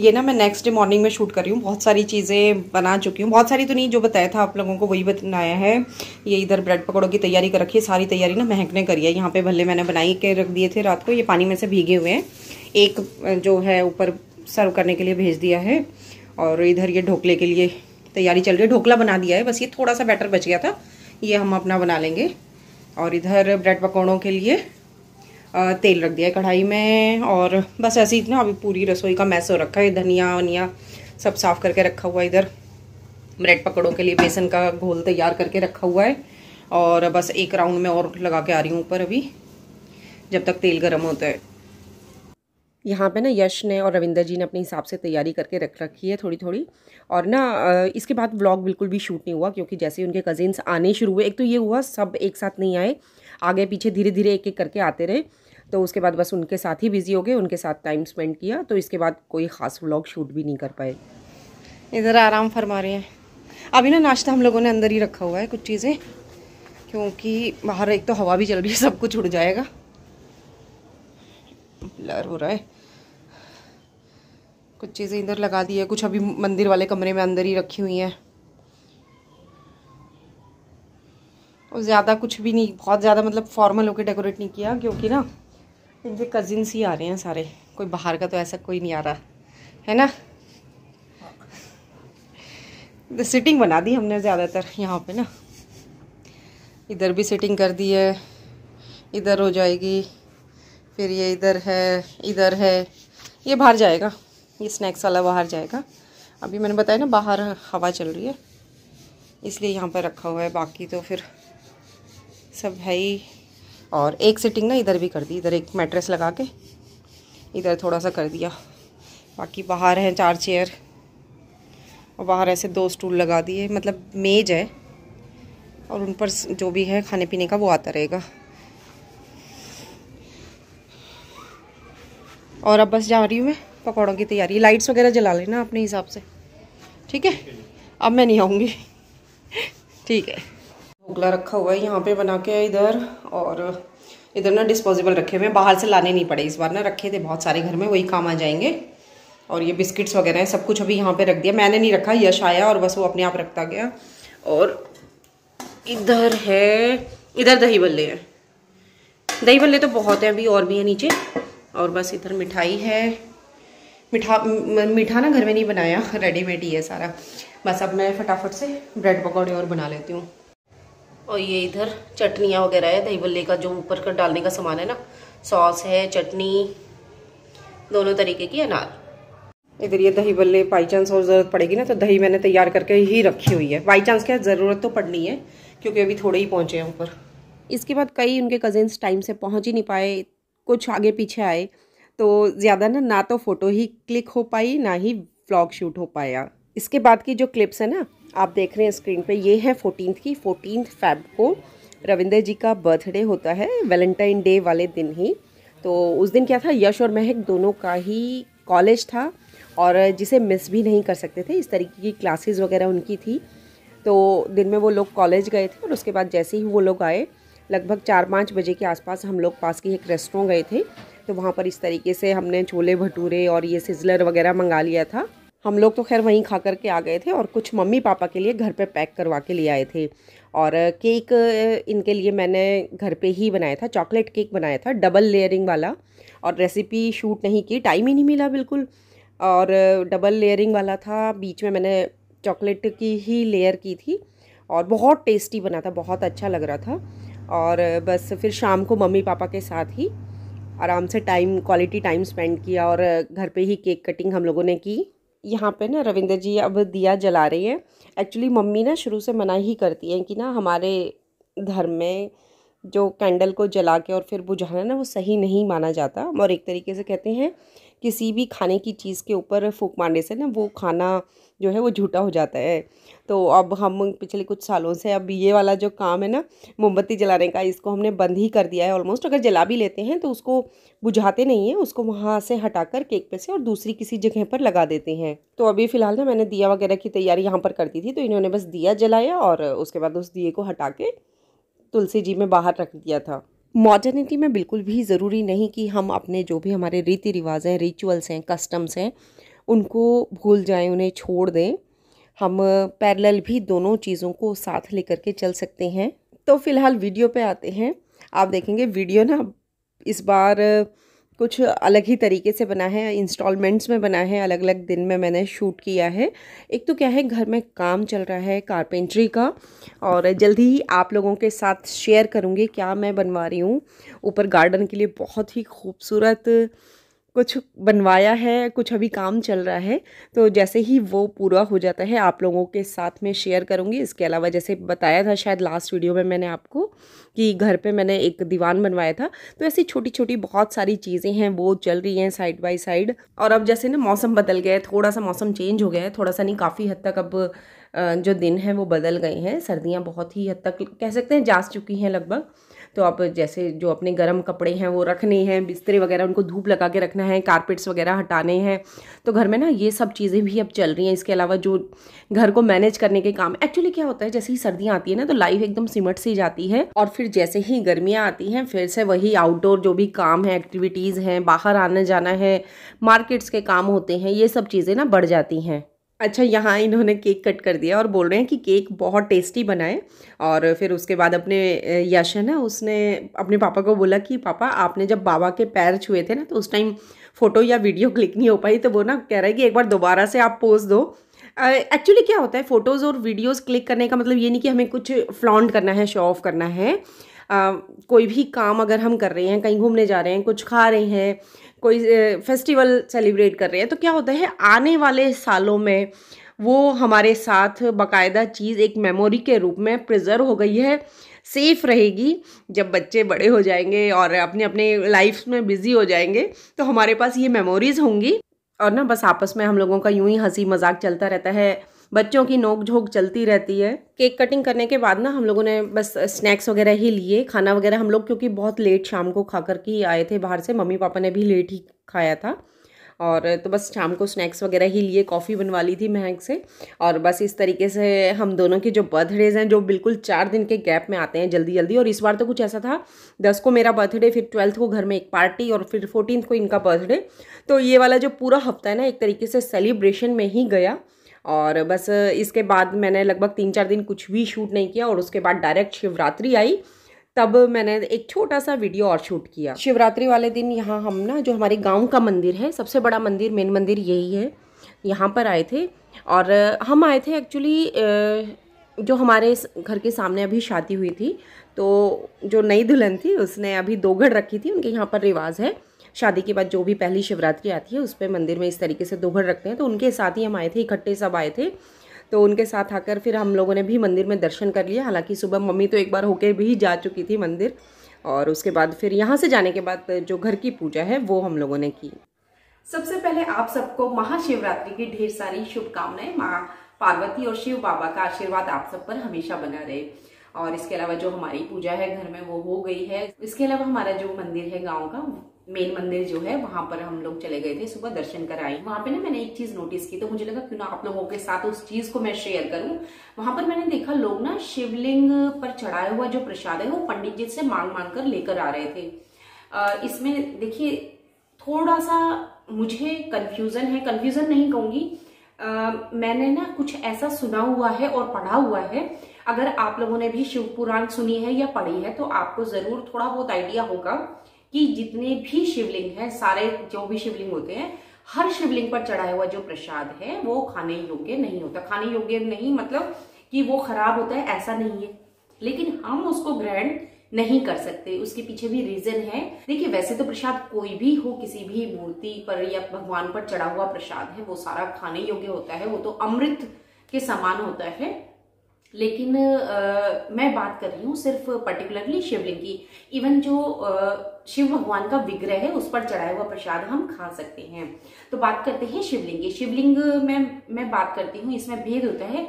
ये ना मैं नेक्स्ट डे मॉर्निंग में शूट कर रही हूँ। बहुत सारी चीज़ें बना चुकी हूँ, बहुत सारी तो नहीं, जो बताया था आप लोगों को वही बनाया है। ये इधर ब्रेड पकौड़ों की तैयारी कर रखी है, सारी तैयारी ना महक ने करी है। यहाँ पे भल्ले मैंने बनाई के रख दिए थे रात को, ये पानी में से भीगे हुए हैं। एक जो है ऊपर सर्व करने के लिए भेज दिया है, और इधर ये ढोकले के लिए तैयारी चल रही है। ढोकला बना दिया है, बस ये थोड़ा सा बैटर बच गया था, ये हम अपना बना लेंगे। और इधर ब्रेड पकौड़ों के लिए तेल रख दिया है कढ़ाई में, और बस ऐसे ही ना अभी पूरी रसोई का मैस हो रखा है। धनिया वनिया सब साफ़ करके रखा हुआ है। इधर ब्रेड पकौड़ों के लिए बेसन का घोल तैयार करके रखा हुआ है, और बस एक राउंड में और लगा के आ रही हूँ ऊपर अभी, जब तक तेल गर्म होता है। यहाँ पे ना यश ने और रविंदर जी ने अपने हिसाब से तैयारी करके रख रखी है थोड़ी थोड़ी। और ना इसके बाद व्लॉग बिल्कुल भी शूट नहीं हुआ, क्योंकि जैसे उनके कजिन्स आने शुरू हुए, एक तो ये हुआ सब एक साथ नहीं आए, आगे पीछे धीरे धीरे एक एक करके आते रहे, तो उसके बाद बस उनके साथ ही बिजी हो गए, उनके साथ टाइम स्पेंड किया, तो इसके बाद कोई ख़ास व्लॉग शूट भी नहीं कर पाए। इधर आराम फरमा रहे हैं। अभी ना नाश्ता हम लोगों ने अंदर ही रखा हुआ है कुछ चीज़ें, क्योंकि बाहर एक तो हवा भी चल रही है, सब कुछ उड़ जाएगा। ब्लर हो रहा है। कुछ चीज़ें इधर लगा दी है, कुछ अभी मंदिर वाले कमरे में अंदर ही रखी हुई हैं, और ज़्यादा कुछ भी नहीं, बहुत ज़्यादा मतलब फॉर्मल होकर डेकोरेट नहीं किया, क्योंकि ना इनके कजिन्स ही आ रहे हैं सारे, कोई बाहर का तो ऐसा कोई नहीं आ रहा है ना। सिटिंग बना दी हमने ज़्यादातर यहाँ पे ना, इधर भी सिटिंग कर दी है, इधर हो जाएगी, फिर ये इधर है, ये बाहर जाएगा, ये स्नैक्स वाला बाहर जाएगा। अभी मैंने बताया ना बाहर हवा चल रही है, इसलिए यहाँ पर रखा हुआ है, बाकी तो फिर सब है ही। और एक सिटिंग ना इधर भी कर दी, इधर एक मैट्रेस लगा के इधर थोड़ा सा कर दिया, बाकी बाहर हैं 4 चेयर, और बाहर ऐसे 2 स्टूल लगा दिए, मतलब मेज है, और उन पर जो भी है खाने पीने का वो आता रहेगा। और अब बस जा रही हूँ मैं पकौड़ों की तैयारी। लाइट्स वगैरह जला लेना अपने हिसाब से, ठीक है? अब मैं नहीं आऊँगी, ठीक है। ढोकला रखा हुआ है यहाँ पे बना के इधर, और इधर ना डिस्पोजेबल रखे हुए हैं, बाहर से लाने नहीं पड़े इस बार ना, रखे थे बहुत सारे घर में, वही काम आ जाएंगे। और ये बिस्किट्स वगैरह है, सब कुछ अभी यहाँ पे रख दिया, मैंने नहीं रखा, यश आया और बस वो अपने आप रखता गया। और इधर है, इधर दही बल्ले हैं, दही बल्ले तो बहुत है अभी, और भी है नीचे। और बस इधर मिठाई है, मीठा ना घर में नहीं बनाया, रेडीमेड ही है सारा। बस अब मैं फटाफट से ब्रेड पकौड़े और बना लेती हूँ। और ये इधर चटनियाँ वगैरह है, दही बल्ले का जो ऊपर का डालने का सामान है ना, सॉस है, चटनी, दोनों तरीके की अनार। इधर ये दही बल्ले बाई चांस और ज़रूरत पड़ेगी ना, तो दही मैंने तैयार करके ही रखी हुई है। बाई चांस क्या ज़रूरत तो पड़नी है, क्योंकि अभी थोड़े ही पहुँचे हैं ऊपर। इसके बाद कई उनके कजिन्स टाइम से पहुँच ही नहीं पाए, कुछ आगे पीछे आए, तो ज़्यादा ना तो फ़ोटो ही क्लिक हो पाई, ना ही व्लॉग शूट हो पाया। इसके बाद की जो क्लिप्स है ना आप देख रहे हैं स्क्रीन पे, ये है 14 फ़ेब को रविंदर जी का बर्थडे होता है, वैलेंटाइन डे वाले दिन ही। तो उस दिन क्या था, यश और महक दोनों का ही कॉलेज था, और जिसे मिस भी नहीं कर सकते थे, इस तरीके की क्लासेस वगैरह उनकी थी। तो दिन में वो लोग कॉलेज गए थे, और उसके बाद जैसे ही वो लोग आए, लगभग 4-5 बजे के आसपास हम लोग पास के एक रेस्टोरेंट गए थे। तो वहाँ पर इस तरीके से हमने छोले भटूरे और ये सिज़लर वगैरह मंगा लिया था। हम लोग तो खैर वहीं खा कर के आ गए थे, और कुछ मम्मी पापा के लिए घर पे पैक करवा के ले आए थे। और केक इनके लिए मैंने घर पे ही बनाया था, चॉकलेट केक बनाया था, डबल लेयरिंग वाला। और रेसिपी शूट नहीं की, टाइम ही नहीं मिला बिल्कुल। और डबल लेयरिंग वाला था, बीच में मैंने चॉकलेट की ही लेयर की थी, और बहुत टेस्टी बना था, बहुत अच्छा लग रहा था। और बस फिर शाम को मम्मी पापा के साथ ही आराम से क्वालिटी टाइम स्पेंड किया, और घर पे ही केक कटिंग हम लोगों ने की। यहाँ पे ना रविंदर जी अब दिया जला रही हैं। एक्चुअली मम्मी ना शुरू से मना ही करती हैं कि ना हमारे धर्म में जो कैंडल को जला के और फिर बुझाना ना, वो सही नहीं माना जाता। और एक तरीके से कहते हैं किसी भी खाने की चीज़ के ऊपर फूंक मारने से ना वो खाना जो है वो झूठा हो जाता है। तो अब हम पिछले कुछ सालों से अब ये वाला जो काम है ना मोमबत्ती जलाने का, इसको हमने बंद ही कर दिया है ऑलमोस्ट। अगर जला भी लेते हैं तो उसको बुझाते नहीं हैं, उसको वहाँ से हटाकर केक पे से और दूसरी किसी जगह पर लगा देते हैं। तो अभी फ़िलहाल ना मैंने दिया वगैरह की तैयारी यहाँ पर कर दी थी, तो इन्होंने बस दिया जलाया और उसके बाद उस दिए को हटा के तुलसी जी में बाहर रख दिया था। मॉडर्निटी में बिल्कुल भी ज़रूरी नहीं कि हम अपने जो भी हमारे रीति रिवाज हैं, रिचुअल्स हैं, कस्टम्स हैं, उनको भूल जाएं, उन्हें छोड़ दें। हम पैरेलल भी दोनों चीज़ों को साथ लेकर के चल सकते हैं। तो फिलहाल वीडियो पे आते हैं। आप देखेंगे वीडियो ना इस बार कुछ अलग ही तरीके से बना है, इंस्टॉलमेंट्स में बना है, अलग अलग दिन में मैंने शूट किया है। एक तो क्या है, घर में काम चल रहा है कारपेंट्री का, और जल्दी ही आप लोगों के साथ शेयर करूँगी क्या मैं बनवा रही हूँ। ऊपर गार्डन के लिए बहुत ही खूबसूरत कुछ बनवाया है, कुछ अभी काम चल रहा है, तो जैसे ही वो पूरा हो जाता है आप लोगों के साथ में शेयर करूँगी। इसके अलावा जैसे बताया था शायद लास्ट वीडियो में मैंने आपको कि घर पे मैंने एक दीवान बनवाया था, तो ऐसी छोटी छोटी बहुत सारी चीज़ें हैं वो चल रही हैं साइड बाय साइड। और अब जैसे ना मौसम बदल गया है, थोड़ा सा मौसम चेंज हो गया है, थोड़ा सा नहीं काफ़ी हद तक अब जो दिन हैं वो बदल गए हैं। सर्दियाँ बहुत ही हद तक कह सकते हैं जा चुकी हैं लगभग। तो अब जैसे जो अपने गर्म कपड़े हैं वो रखने हैं, बिस्तरे वगैरह उनको धूप लगा के रखना है, कारपेट्स वगैरह हटाने हैं, तो घर में ना ये सब चीज़ें भी अब चल रही हैं। इसके अलावा जो घर को मैनेज करने के काम, एक्चुअली क्या होता है जैसे ही सर्दियाँ आती है ना तो लाइफ एकदम सिमट सी जाती है, और फिर जैसे ही गर्मियाँ आती हैं फिर से वही आउटडोर जो भी काम है, एक्टिविटीज़ हैं, बाहर आने जाना है, मार्केट्स के काम होते हैं, ये सब चीज़ें ना बढ़ जाती हैं। अच्छा, यहाँ इन्होंने केक कट कर दिया और बोल रहे हैं कि केक बहुत टेस्टी बना है। और फिर उसके बाद अपने यश है ना, उसने अपने पापा को बोला कि पापा आपने जब बाबा के पैर छुए थे ना तो उस टाइम फ़ोटो या वीडियो क्लिक नहीं हो पाई, तो वो ना कह रहा है कि एक बार दोबारा से आप पोज दो। एक्चुअली क्या होता है, फ़ोटोज़ और वीडियोज़ क्लिक करने का मतलब ये नहीं कि हमें कुछ फ्लॉन्ट करना है, शो ऑफ करना है। कोई भी काम अगर हम कर रहे हैं, कहीं घूमने जा रहे हैं, कुछ खा रहे हैं, कोई फेस्टिवल सेलिब्रेट कर रहे हैं, तो क्या होता है आने वाले सालों में वो हमारे साथ बाकायदा चीज़ एक मेमोरी के रूप में प्रिजर्व हो गई है, सेफ रहेगी। जब बच्चे बड़े हो जाएंगे और अपने अपने लाइफ में बिजी हो जाएंगे तो हमारे पास ये मेमोरीज होंगी, और ना बस आपस में हम लोगों का यूं ही हंसी मजाक चलता रहता है, बच्चों की नोक झोंक चलती रहती है। केक कटिंग करने के बाद ना हम लोगों ने बस स्नैक्स वगैरह ही लिए। खाना वगैरह हम लोग क्योंकि बहुत लेट शाम को खा कर के आए थे बाहर से, मम्मी पापा ने भी लेट ही खाया था, और तो बस शाम को स्नैक्स वगैरह ही लिए, कॉफ़ी बनवा ली थी महक से। और बस इस तरीके से हम दोनों के जो बर्थडेज हैं जो बिल्कुल 4 दिन के गैप में आते हैं जल्दी जल्दी, और इस बार तो कुछ ऐसा था 10 को मेरा बर्थडे, फिर 12th को घर में एक पार्टी, और फिर 14th को इनका बर्थडे। तो ये वाला जो पूरा हफ्ता है ना एक तरीके से सेलिब्रेशन में ही गया। और बस इसके बाद मैंने लगभग 3-4 दिन कुछ भी शूट नहीं किया, और उसके बाद डायरेक्ट शिवरात्रि आई, तब मैंने एक छोटा सा वीडियो और शूट किया। शिवरात्रि वाले दिन यहाँ हम ना, जो हमारे गांव का मंदिर है, सबसे बड़ा मंदिर, मेन मंदिर यही है, यहाँ पर आए थे। और हम आए थे एक्चुअली, जो हमारे घर के सामने अभी शादी हुई थी, तो जो नई दुल्हन थी उसने अभी दोघड़ रखी थी, उनके यहाँ पर रिवाज है शादी के बाद जो भी पहली शिवरात्रि आती है उस पर मंदिर में इस तरीके से दोघड़ रखते हैं, तो उनके साथ ही हम आए थे, इकट्ठे सब आए थे। तो उनके साथ आकर फिर हम लोगों ने भी मंदिर में दर्शन कर लिया। हालांकि सुबह मम्मी तो एक बार होके भी जा चुकी थी मंदिर, और उसके बाद फिर यहाँ से जाने के बाद जो घर की पूजा है वो हम लोगों ने की। सबसे पहले आप सबको महाशिवरात्रि की ढेर सारी शुभकामनाएं। माँ पार्वती और शिव बाबा का आशीर्वाद आप सब पर हमेशा बना रहे। और इसके अलावा जो हमारी पूजा है घर में वो हो गई है। इसके अलावा हमारा जो मंदिर है गाँव का मेन मंदिर जो है, वहां पर हम लोग चले गए थे, सुबह दर्शन कर आई। वहां पे ना मैंने एक चीज नोटिस की, तो मुझे लगा क्यों ना आप लोगों के साथ उस चीज को मैं शेयर करूं। वहां पर मैंने देखा लोग ना शिवलिंग पर चढ़ाया हुआ जो प्रसाद है वो पंडित जी से मांग मांग कर लेकर आ रहे थे। इसमें देखिए थोड़ा सा मुझे कंफ्यूजन है, कंफ्यूजन नहीं कहूंगी, मैंने ना कुछ ऐसा सुना हुआ है और पढ़ा हुआ है। अगर आप लोगों ने भी शिव पुराण सुनी है या पढ़ी है तो आपको जरूर थोड़ा बहुत आइडिया होगा कि जितने भी शिवलिंग हैं, सारे जो भी शिवलिंग होते हैं, हर शिवलिंग पर चढ़ाया हुआ जो प्रसाद है वो खाने योग्य नहीं होता। खाने योग्य नहीं मतलब कि वो खराब होता है, ऐसा नहीं है, लेकिन हम उसको ग्रहण नहीं कर सकते। उसके पीछे भी रीजन है। देखिए वैसे तो प्रसाद कोई भी हो, किसी भी मूर्ति पर या भगवान पर चढ़ा हुआ प्रसाद है वो सारा खाने योग्य होता है, वो तो अमृत के समान होता है। लेकिन मैं बात कर रही हूँ सिर्फ पर्टिकुलरली शिवलिंग की। इवन जो शिव भगवान का विग्रह है उस पर चढ़ाया हुआ प्रसाद हम खा सकते हैं। तो बात करते हैं शिवलिंग की। शिवलिंग में मैं बात करती हूँ, इसमें भेद होता है।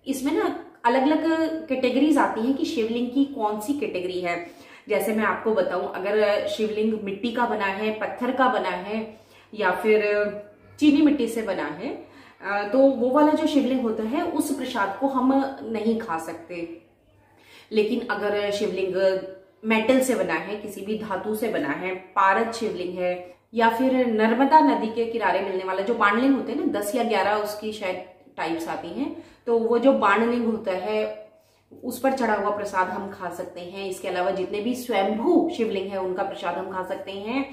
इसमें ना अलग अलग कैटेगरीज आती हैं कि शिवलिंग की कौन सी कैटेगरी है। जैसे मैं आपको बताऊं, अगर शिवलिंग मिट्टी का बना है, पत्थर का बना है या फिर चीनी मिट्टी से बना है, तो वो वाला जो शिवलिंग होता है उस प्रसाद को हम नहीं खा सकते। लेकिन अगर शिवलिंग मेटल से बना है, किसी भी धातु से बना है, पारद शिवलिंग है, या फिर नर्मदा नदी के किनारे मिलने वाला जो बाणलिंग होते हैं ना, 10 या 11 उसकी शायद टाइप्स आती हैं, तो वो जो बाणलिंग होता है उस पर चढ़ा हुआ प्रसाद हम खा सकते हैं। इसके अलावा जितने भी स्वयंभू शिवलिंग है उनका प्रसाद हम खा सकते हैं,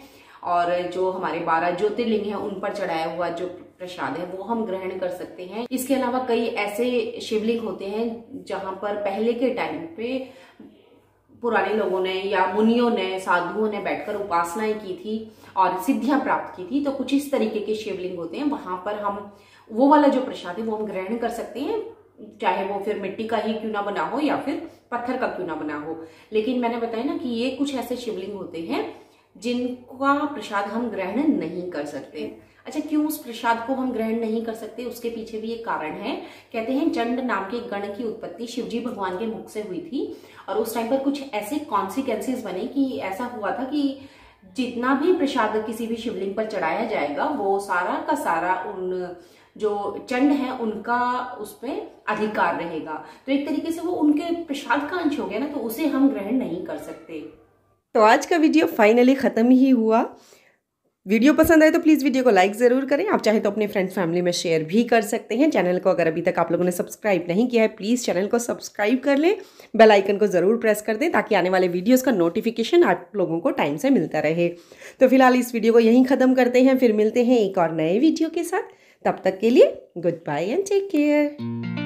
और जो हमारे 12 ज्योतिर्लिंग है उन पर चढ़ाया हुआ जो प्रसाद है वो हम ग्रहण कर सकते हैं। इसके अलावा कई ऐसे शिवलिंग होते हैं जहां पर पहले के टाइम पे पुराने लोगों ने या मुनियों ने, साधुओं ने बैठकर उपासनाएं की थी और सिद्धियां प्राप्त की थी। तो कुछ इस तरीके के शिवलिंग होते हैं, वहां पर हम वो वाला जो प्रसाद है वो हम ग्रहण कर सकते हैं, चाहे वो फिर मिट्टी का ही क्यों ना बना हो या फिर पत्थर का क्यों ना बना हो। लेकिन मैंने बताया ना कि ये कुछ ऐसे शिवलिंग होते हैं जिनका प्रसाद हम ग्रहण नहीं कर सकते। अच्छा, क्यों उस प्रसाद को हम ग्रहण नहीं कर सकते, उसके पीछे भी एक कारण है। कहते हैं चंड नाम के गण की उत्पत्ति शिवजी भगवान के मुख से हुई थी, और उस टाइम पर कुछ ऐसे कॉन्सिक्वेंसेस बने कि ऐसा हुआ था कि जितना भी प्रसाद किसी भी शिवलिंग पर चढ़ाया जाएगा वो सारा का सारा उन जो चंड है उनका उस पर अधिकार रहेगा। तो एक तरीके से वो उनके प्रसाद का अंश हो गया ना, तो उसे हम ग्रहण नहीं कर सकते। तो आज का वीडियो फाइनली ख़त्म ही हुआ। वीडियो पसंद आए तो प्लीज़ वीडियो को लाइक ज़रूर करें। आप चाहे तो अपने फ्रेंड्स फैमिली में शेयर भी कर सकते हैं। चैनल को अगर अभी तक आप लोगों ने सब्सक्राइब नहीं किया है प्लीज़ चैनल को सब्सक्राइब कर लें, बेल आइकन को ज़रूर प्रेस कर दें ताकि आने वाले वीडियोस का नोटिफिकेशन आप लोगों को टाइम से मिलता रहे। तो फिलहाल इस वीडियो को यहीं ख़त्म करते हैं, फिर मिलते हैं एक और नए वीडियो के साथ। तब तक के लिए goodbye and take care.